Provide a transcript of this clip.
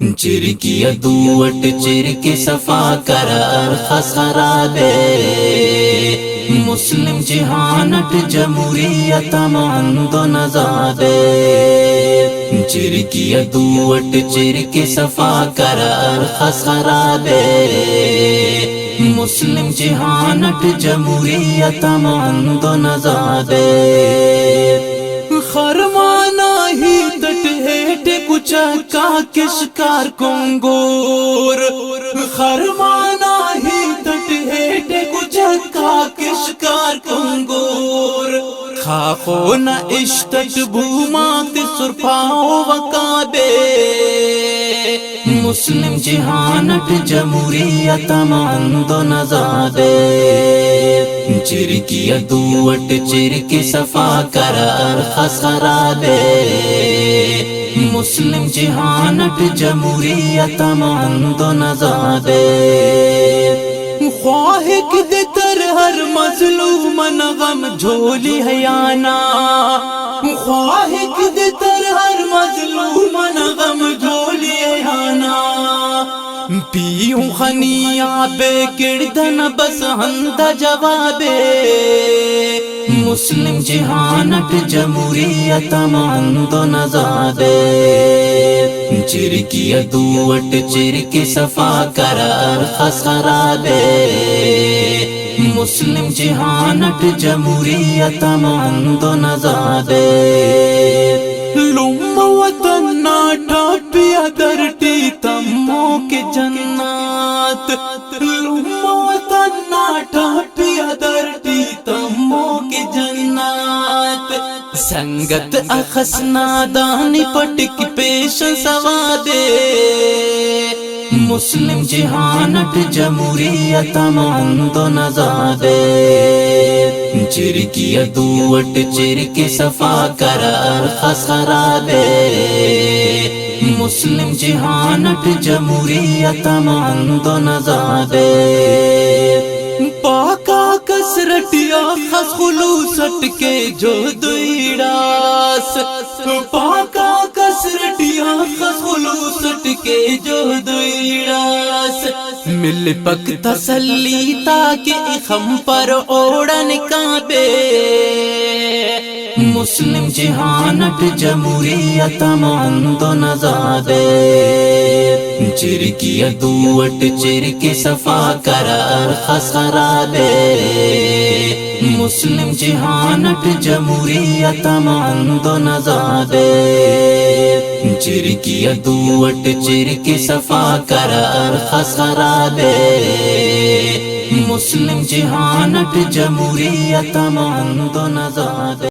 چرکی دوٹ چرکی صفا کرار خسرابے مسلم جہانٹ جمہوریت مند نزادے چرکی دوٹ چرکی صفا کرار خسرابے مسلم جہانٹ جمہوریت مند نزادے خرمانا ہی تٹ ہیٹ کچا کا کشکار کنگور خرمانا ہی تٹ ہیٹ کچا کا کشکار کنگور خاخو نہ اشتت بھومات سرپاؤ وکابے مسلم جہانٹ جمہوریت مند نزادے چرکی دوٹ چرکی صفا کرار خسرابے مسلم جہانٹ جمہوریت مند نزادے خواہک دے تر ہر مظلوم غم جھولی حیانا خواہک دے تر ہر مظلوم غم جھولی حیانا پیوں خنیاں بے کردن بس ہند جوابے مسلم جہانٹ جمہوریت مند نزادے چرکی دوٹ چرکی صفا کرار خسرابے مسلم جہانٹ جمہوریت مند نزادے لوم وطن ناٹا پیا درٹی تمو کے جنات لوم وطن ناٹا پیا درٹی تمو کے جنات سنگت اخسنا دانی پٹک پیش سوادے مسلم جہانٹ جمہوریت مند نزادے چرکی دوٹ چرکی صفا کرار خسرابے مسلم جہانٹ جمہوریت مند نزادے پاکا کسرٹیا خس خلوصٹ کے جو دویڑاس پاکا کسرٹیا خس خلوصٹ کے جو دویڑاس مل پک تسلی تاکہ اخم پر اوڑن کعبے مسلم جہانٹ جمہوریت مند نزادے چرکی دوٹ چرکی صفا کرار خسرابے مسلم جہانٹ جمہوریت مند نزادے چرکی دوٹ چرکی صفا کرار خسرابے مسلم جہانٹ جمہوریت مند نزادے